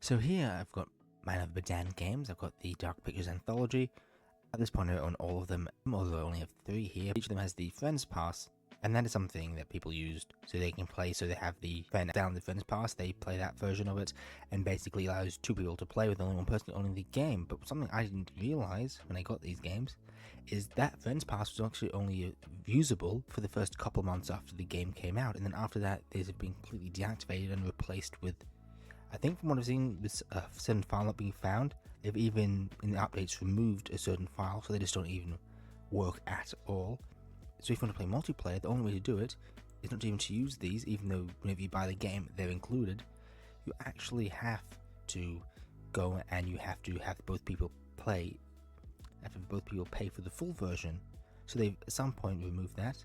So here I've got Man of Medan games, I've got the Dark Pictures Anthology. At this point I own all of them, although I only have 3 here. Each of them has the Friends Pass, and that is something that people used so they can play, so they have the down the Friends Pass, they play that version of it, and basically allows 2 people to play with only one person owning the game. But something I didn't realize when I got these games is that Friends Pass was actually only usable for the first couple months after the game came out, and then after that these have been completely deactivated and replaced with, I think from what I've seen, with a certain file not being found. They've even, in the updates, removed a certain file, so they just don't even work at all. So if you want to play multiplayer, the only way to do it is not even to use these, even though whenever you buy the game, they're included. You actually have to go and you have to have both people play, both people pay for the full version. So they've at some point removed that.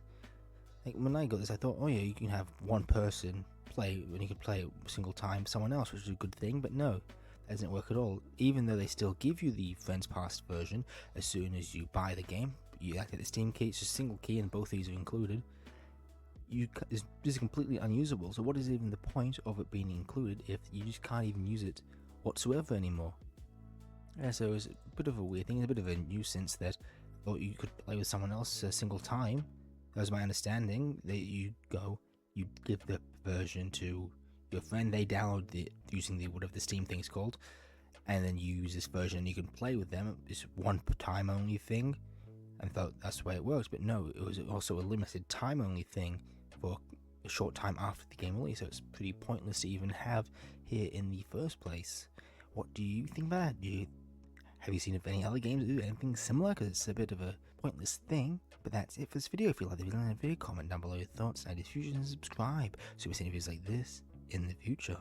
Like when I got this, I thought, oh yeah, you can have one person play when you could play a single time someone else, which is a good thing, but no, that doesn't work at all. Even though they still give you the Friends Pass version as soon as you buy the game, you get the Steam key, it's a single key and both these are included. This is completely unusable, so what is even the point of it being included if you just can't even use it whatsoever anymore? Yeah, so it's a bit of a weird thing, it's a bit of a nuisance that you could play with someone else a single time. That was my understanding, that you give the version to your friend, they download it using whatever the Steam thing's called, and then you use this version and you can play with them. It's one time only thing, and thought that's the way it works, but no, it was also a limited time only thing for a short time after the game release, so it's pretty pointless to even have here in the first place. What do you think about that? Have you seen if any other games do anything similar? Because it's a bit of a pointless thing. But that's it for this video. If you like the video, comment down below your thoughts, and diffusion, and subscribe so we see videos like this in the future.